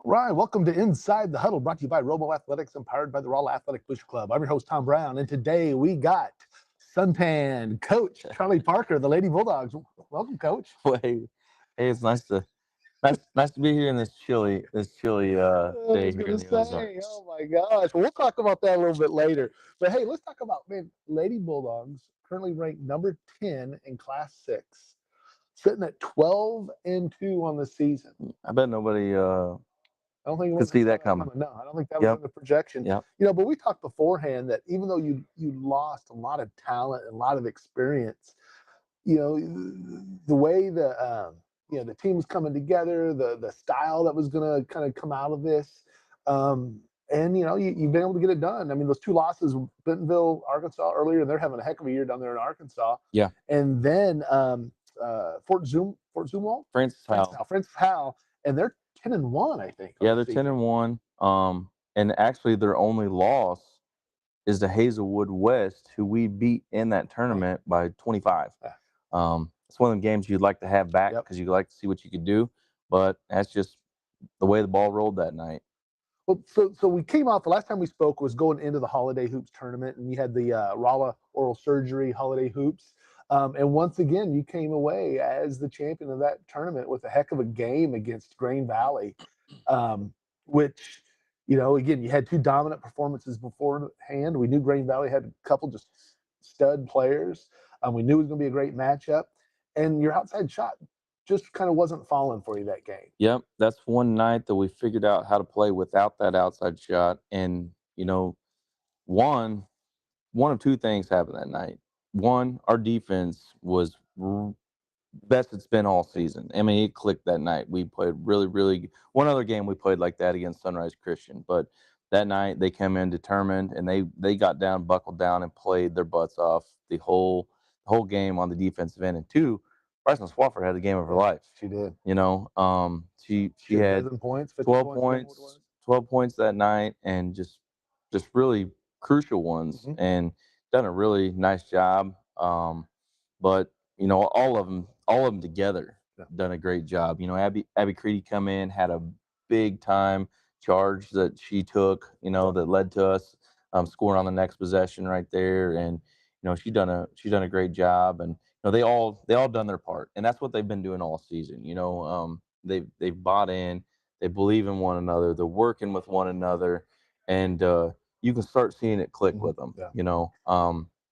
Right, welcome to Inside the Huddle, brought to you by Robo Athletics and powered by the Raw Athletic Booster Club. I'm your host, Tom Brown, and today we got suntan Coach Charley Parker, the Lady Bulldogs. Welcome, Coach. Well, hey, it's nice to be here in this chilly I day was here going in to the say, Ozarks. oh my gosh. Well, we'll talk about that a little bit later. But hey, let's talk about, man, Lady Bulldogs, currently ranked number 10 in Class 6, sitting at 12-2 on the season. I bet nobody I don't think could anyone see saw that that coming. coming. No, I don't think that was Yep, in the projection. yep, But we talked beforehand that even though you lost a lot of talent and a lot of experience, the way the team was coming together, the style that was going to kind of come out of this, and you've been able to get it done. I mean, those two losses, Bentonville, Arkansas earlier, and they're having a heck of a year down there in Arkansas, yeah. and then Fort Zumwalt, Francis Howell. Francis Howell, and they're 10-1, I think, on Yeah, the they're season. 10-1. And actually their only loss is the Hazelwood West, who we beat in that tournament by 25. Yeah. It's one of the games you'd like to have back Yep. because you'd like to see what you could do, but that's just the way the ball rolled that night. Well, so we came off, the last time we spoke was going into the Holiday Hoops tournament, and you had the Rolla Oral Surgery Holiday Hoops. And once again, you came away as the champion of that tournament with a heck of a game against Grain Valley, which, again, you had two dominant performances beforehand. We knew Grain Valley had a couple just stud players. We knew it was going to be a great matchup. And your outside shot just kind of wasn't falling for you that game. Yep, that's one night that we figured out how to play without that outside shot. And, one one of two things happened that night. One, our defense was best it's been all season. I mean, it clicked that night. We played really, really. One other game we played like that against Sunrise Christian, but that night they came in determined and they got down, buckled down, and played their butts off the whole game on the defensive end. And two, Bryson Swafford had the game of her life. She did. She had 11 points, 50 12 points, 12 points that night, and just really crucial ones, and done a really nice job. But all of them together done a great job. Abby Creedy come in, had a big time charge that she took, that led to us scoring on the next possession right there, and she done a great job, and they all done their part, and that's what they've been doing all season. They've bought in, they believe in one another, they're working with one another, and you can start seeing it click with them.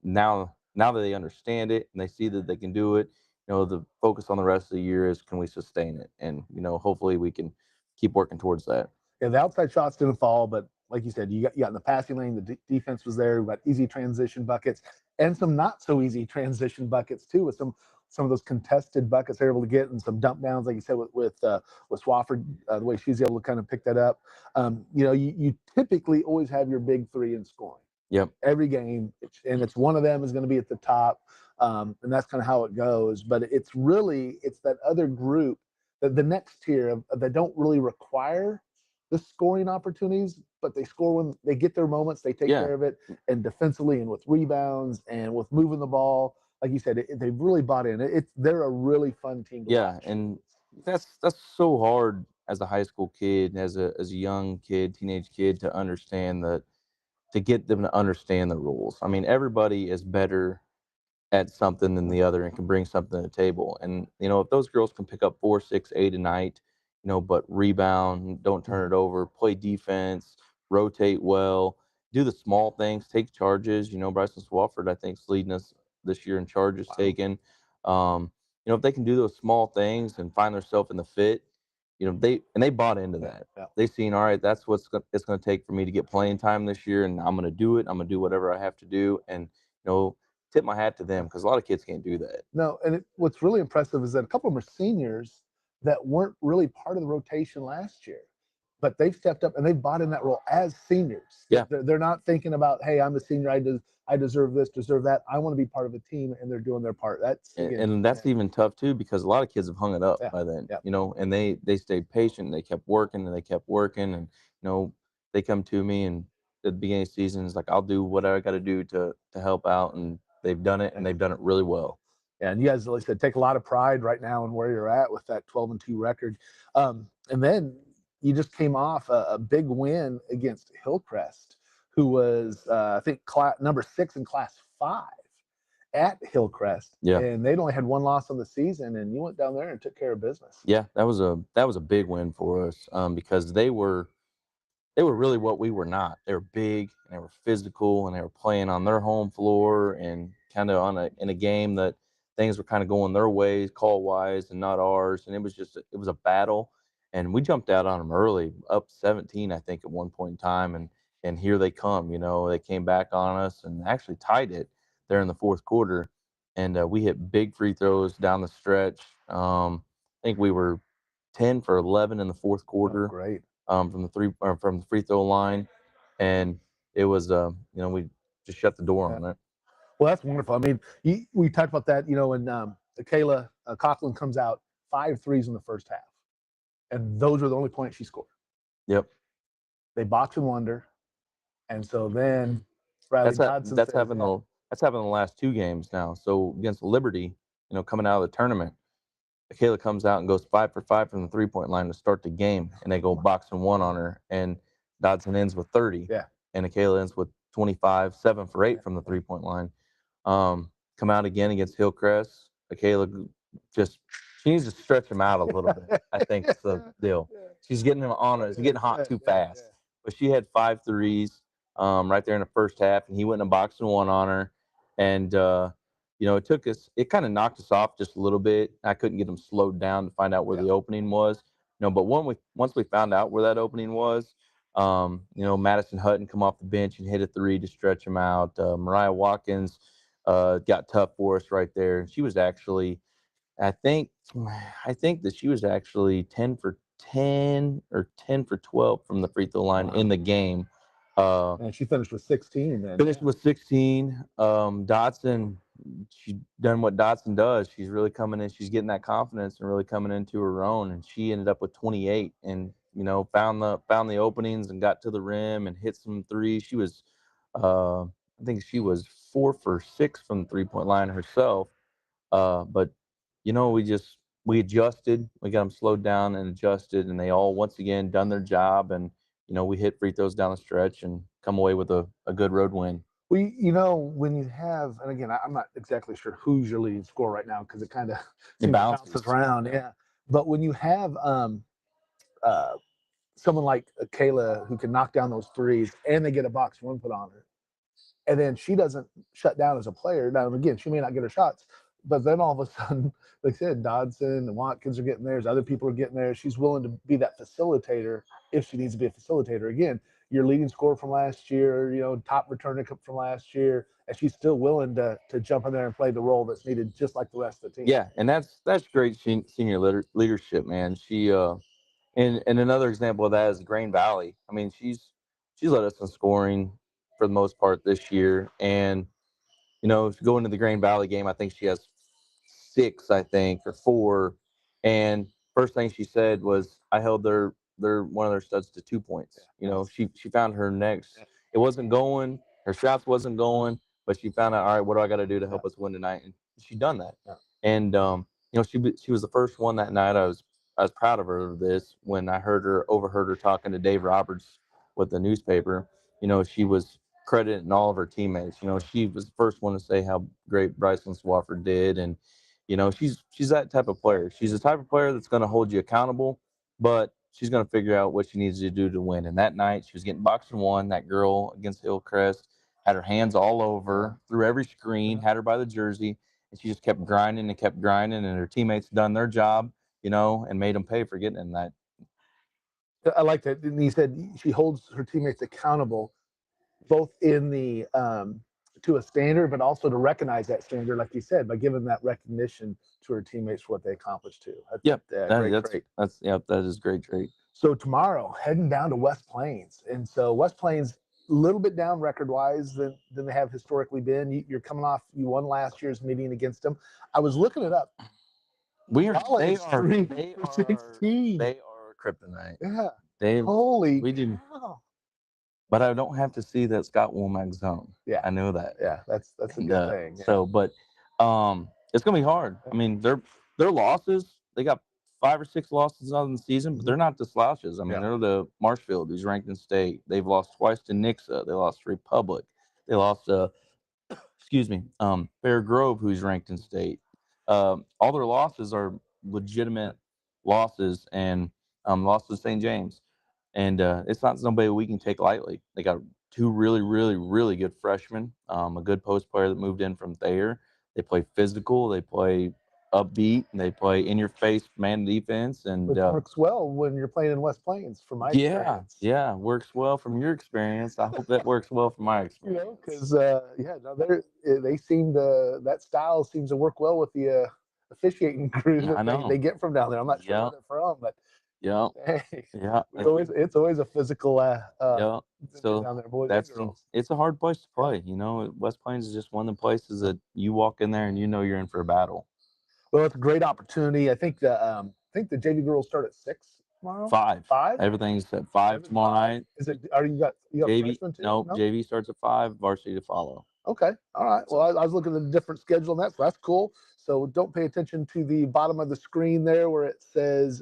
Now that they understand it and they see that they can do it, the focus on the rest of the year is, can we sustain it? And, hopefully we can keep working towards that. Yeah, the outside shots didn't fall, but like you said, you got in the passing lane. The defense was there. We got easy transition buckets and some not so easy transition buckets too, with some of those contested buckets they're able to get, and some dump downs, like you said, with Swafford, the way she's able to kind of pick that up. You typically always have your big three in scoring. Yep. Every game, and it's one of them is going to be at the top, and that's kind of how it goes. But it's that other group, the next tier that don't really require the scoring opportunities, but they score when they get their moments. They take care of it, and defensively and with rebounds and with moving the ball. Like you said, they've really bought in. They're a really fun team to watch. And that's so hard as a high school kid, as a young kid, teenage kid, to understand that, to get them to understand the rules. I mean, everybody is better at something than the other and can bring something to the table. And, if those girls can pick up 4, 6, 8 a night, but rebound, don't turn it over, play defense, rotate well, do the small things, take charges. Bryson Swafford, I think, is leading us this year in charges taken. If they can do those small things and find themselves in the fit, they bought into that. Yeah. They seen, all right, that's what it's going to take for me to get playing time this year, and I'm going to do it. I'm going to do whatever I have to do, and tip my hat to them, because a lot of kids can't do that. No, and what's really impressive is that a couple of them are seniors that weren't really part of the rotation last year, but they've stepped up and they've bought in that role as seniors. Yeah. They're not thinking about, hey, I'm a senior, I deserve this, deserve that. I want to be part of a team, and they're doing their part. And that's even tough too, because a lot of kids have hung it up by then. And they stayed patient, and they kept working, and they come to me, and at the beginning of the season, it's like, I'll do what I got to do to help out, and they've done it, and they've done it really well. Yeah, and you guys, like I said, take a lot of pride right now in where you're at with that 12-2 record. And then you just came off a big win against Hillcrest, who was, I think, number 6 in Class 5 at Hillcrest. Yeah. And they'd only had one loss on the season, and you went down there and took care of business. Yeah, that was a big win for us, because they were really what we were not. They were big and they were physical and they were playing on their home floor and kind of in a game that things were kind of going their ways, call wise, and not ours. And it was a battle. And we jumped out on them early, up 17, I think, at one point in time. And here they come. They came back on us and actually tied it there in the fourth quarter. And we hit big free throws down the stretch. I think we were 10 for 11 in the fourth quarter. Oh, great. From the free throw line, and it was we just shut the door on it. Well, that's wonderful. I mean, we talked about that, when Kayla Coughlin comes out 5 threes in the first half, and those were the only points she scored. Yep. They box and wonder, and so then Riley Dodson. That's happened the last 2 games now. So against Liberty, coming out of the tournament, Kayla comes out and goes 5 for 5 from the 3-point line to start the game, and they go box and one on her, and Dodson ends with 30. Yeah. And Kayla ends with 25, 7 for 8 from the 3-point line. Come out again against Hillcrest. Kayla she needs to stretch him out a little bit. I think it's the deal. She's getting him on it. She's getting hot too fast. But she had 5 threes right there in the first half, and he went in a box and one on her, and it kind of knocked us off just a little bit. I couldn't get them slowed down to find out where the opening was. But once we found out where that opening was, Madison Hutton come off the bench and hit a 3 to stretch him out. Mariah Watkins got tough for us right there. She was actually, I think that she was actually 10 for 10 or 10 for 12 from the free throw line in the game. And she finished with 16 then. Finished with 16. Dodson, she's done what Dodson does. She's really coming in. She's getting that confidence and really coming into her own. And she ended up with 28 and, found the openings and got to the rim and hit some threes. She was, I think she was 4 for 6 from the 3-point line herself. But, we adjusted. We got them slowed down and adjusted, and they all, once again, done their job. And, we hit free throws down the stretch and come away with a good road win. Well, when you have, and again, I'm not exactly sure who's your leading scorer right now because it kind of bounces around. Yeah. But when you have someone like Kayla who can knock down those threes and they get a box one put on her, and then she doesn't shut down as a player. Now, again, she may not get her shots, but then all of a sudden, like I said, Dodson and Watkins are getting theirs. Other people are getting theirs. She's willing to be that facilitator if she needs to be a facilitator. Again, your leading scorer from last year, top returner from last year, and she's still willing to jump in there and play the role that's needed, just like the rest of the team. Yeah, and that's great senior leadership, man. She and another example of that is Grain Valley. I mean, she's led us in scoring for the most part this year, and if you go into the Grain Valley game, I think she has 6, I think, or 4. And first thing she said was, I held one of their studs to 2 points. She found her next. It wasn't going, her shots wasn't going, but she found out, all right, what do I got to do to help us win tonight? And she done that. Yeah. And she was the first one that night. I was proud of her of this when I overheard her talking to Dave Roberts with the newspaper. She was crediting all of her teammates. She was the first one to say how great Bryson Swafford did, and she's that type of player. She's the type of player that's going to hold you accountable, but she's going to figure out what she needs to do to win. And that night, she was getting boxed and one. That girl against Hillcrest had her hands all over, through every screen, had her by the jersey, and she just kept grinding, and her teammates done their job, and made them pay for getting in that. I like that. And he said she holds her teammates accountable, both in the to a standard, but also to recognize that standard, like you said, by giving that recognition to her teammates for what they accomplished too. That is great trait. So tomorrow, heading down to West Plains, and so West Plains a little bit down record-wise than they have historically been. You're coming off, you won last year's meeting against them. I was looking it up. They are 16. They are kryptonite. Yeah. Holy cow. But I don't have to see that Scott Womack zone. Yeah, I know that. Yeah, that's a good thing. Yeah. So, but it's gonna be hard. I mean, their losses. They got 5 or 6 losses on the season, but they're not the slouches. I mean, they're the Marshfield, who's ranked in state. They've lost twice to Nixa. They lost to Republic. They lost to, Fair Grove, who's ranked in state. All their losses are legitimate losses, and lost to St. James. And it's not somebody we can take lightly. They got 2 really, really, really good freshmen, a good post player that moved in from Thayer. They play physical. They play upbeat, and they play in-your-face man defense. And which works well when you're playing in West Plains, from my experience. Yeah, works well from your experience. I hope that works well from my experience. Because they seem to, that style seems to work well with the officiating crew that they get from down there. I'm not sure where they're from, but it's always a physical so down there, boys and girls. It's a hard place to play. West Plains is just one of the places that you walk in there and you're in for a battle. Well, it's a great opportunity. I think the JV girls start at 6 tomorrow. 5. 5. Everything's at 5 tomorrow night. Is it? You got JV? freshmen too? No, JV starts at 5. Varsity to follow. Okay. All right. Well, I was looking at a different schedule on that, so that's cool. So don't pay attention to the bottom of the screen there where it says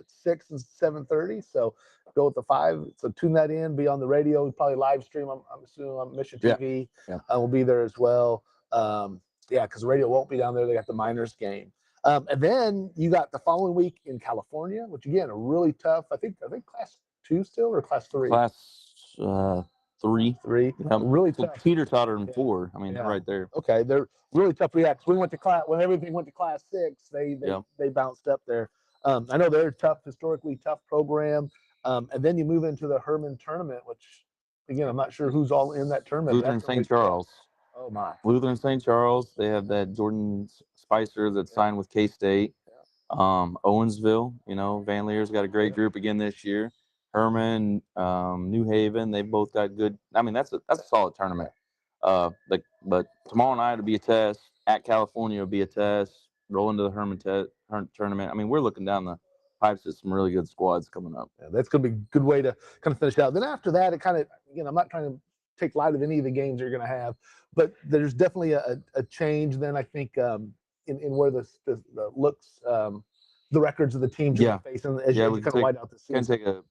6 and 7:30. So go with the 5. So tune that in. Be on the radio. Probably live stream. I'm assuming on Mission TV. We'll be there as well. Because the radio won't be down there. They got the minors game. And then you got the following week in California, which again, a really tough. I think class 2 still, or class 3. Class 3. 3. Really tough. Teeter-totter in 4. I mean, right there. Okay, they're really tough to react. We went to class when everything went to class 6. They bounced up there. I know they're tough, historically tough program. And then you move into the Herman tournament, which again, I'm not sure who's all in that tournament. Lutheran St. Charles. Oh my. Lutheran St. Charles. They have that Jordan Spicer that signed with K-State. Owensville, Van Leer's got a great group again this year. Herman, New Haven, they both got good. I mean, that's a solid tournament. But tomorrow night will be a test. At California will be a test. Roll into the Herman tournament. I mean, we're looking down the pipes at some really good squads coming up. Yeah, that's going to be a good way to kind of finish out. Then after that, it kind of, I'm not trying to take light of any of the games you're going to have, but there's definitely a change then, I think, in where the looks, the records of the teams you're facing as you kind of light out the season. Can take a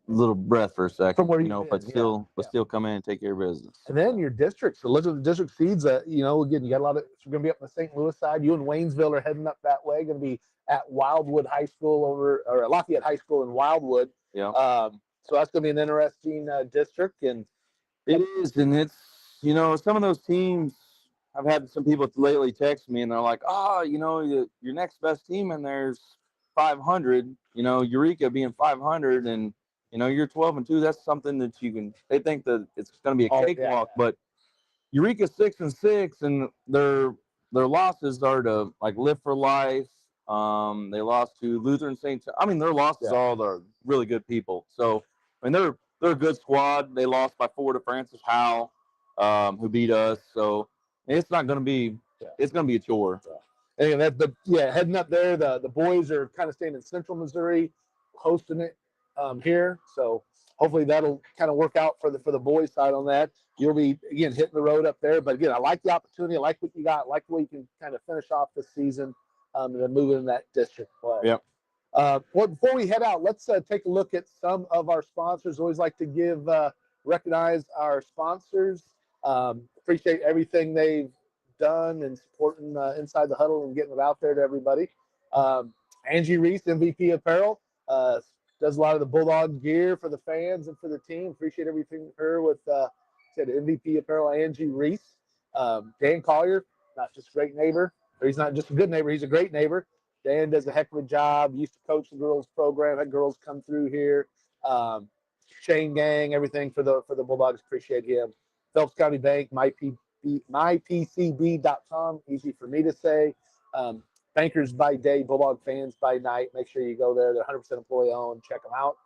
little breath for a second, from where but still come in and take care of business. And then your districts. So look at the district seeds. Again, you got a lot of. We're going to be up on the St. Louis side. You and Waynesville are heading up that way. Going to be at Wildwood High School or at Lafayette High School in Wildwood. Yeah. So that's going to be an interesting district, and it is, and it's some of those teams. I've had some people lately text me, and they're like, your next best team in there's 500. Eureka being 500, and you're 12-2. That's something that you can. They think that it's going to be a cakewalk, but Eureka 6-6, and their losses are to like Live for Life. They lost to Lutheran St. I mean, their losses all are really good people. So I mean, they're a good squad. They lost by 4 to Francis Howell, who beat us. So it's not going to be. It's going to be a chore. And heading up there, the boys are kind of staying in Central Missouri, hosting it here. So hopefully that'll kind of work out for the boys' side on that. You'll be again hitting the road up there, but again, I like the opportunity. I like what you got. I like the way you can kind of finish off the season and then move into that district play. Yep. Well, before we head out, let's take a look at some of our sponsors. Always like to recognize our sponsors. Appreciate everything they've done and supporting Inside the Huddle and getting it out there to everybody. Angie Reese, MVP Apparel, does a lot of the Bulldog gear for the fans and for the team. Appreciate everything her with MVP Apparel, Angie Reese. Dan Collier, not just a great neighbor, or he's not just a good neighbor, he's a great neighbor. Dan does a heck of a job. Used to coach the girls program, had girls come through here. Shane Gang, everything for the Bulldogs. Appreciate him. Phelps County Bank, mypcb.com, easy for me to say. Bankers by day, Bulldog fans by night. Make sure you go there. They're 100% employee owned. Check them out.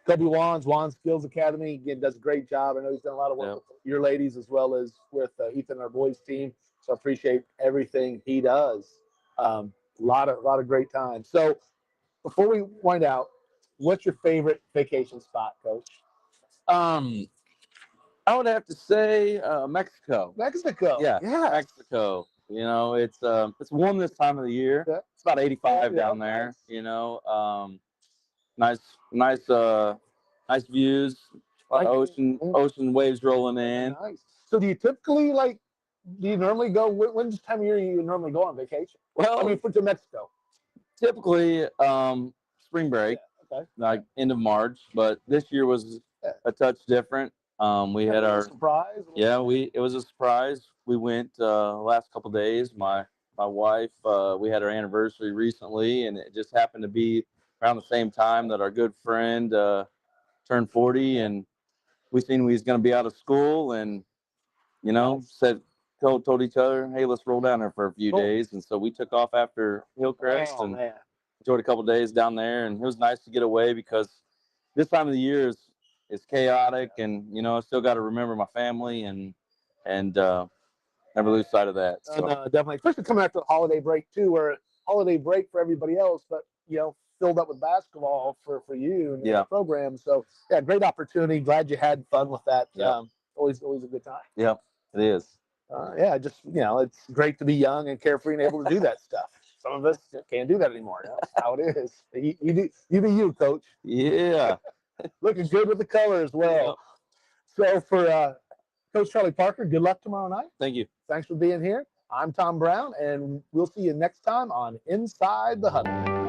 Kobe Juan Skills Academy, again, does a great job. I know he's done a lot of work with your ladies as well as with Ethan, our boys team. So I appreciate everything he does. A lot of great time. So before we wind out, what's your favorite vacation spot, Coach? I would have to say Mexico. Mexico. Yeah, Mexico. You know, it's warm this time of the year. Yeah. It's about 85 Yeah, down there. nice. You know, nice nice views. A lot of ocean waves rolling in. Nice. So do you typically do you normally go? When's the time of year you normally go on vacation? Well, I mean, to Mexico. typically spring break, Yeah, okay. like end of March, but this year was a touch different. We had our surprise. it was a surprise. We went last couple of days. My wife, we had our anniversary recently, and it just happened to be around the same time that our good friend turned 40, and we seen we was going to be out of school, and you know, told each other, hey, let's roll down there for a few days, and so we took off after Hillcrest and enjoyed a couple of days down there, and it was nice to get away because this time of the year is chaotic, and you know, I still got to remember my family and never lose sight of that. So. Definitely, especially coming after the holiday break too, where holiday break for everybody else, but you know, filled up with basketball for you and the program. So yeah, great opportunity. Glad you had fun with that. Yep. Always a good time. Yep, it is. Yeah, just it's great to be young and carefree and able to do that stuff. Some of us can't do that anymore. That's how it is. You be you, Coach. Yeah. Looking good with the color as well. Yep. So for Coach Charley Parker, good luck tomorrow night. Thank you. Thanks for being here. I'm Tom Brown, and we'll see you next time on Inside the Huddle.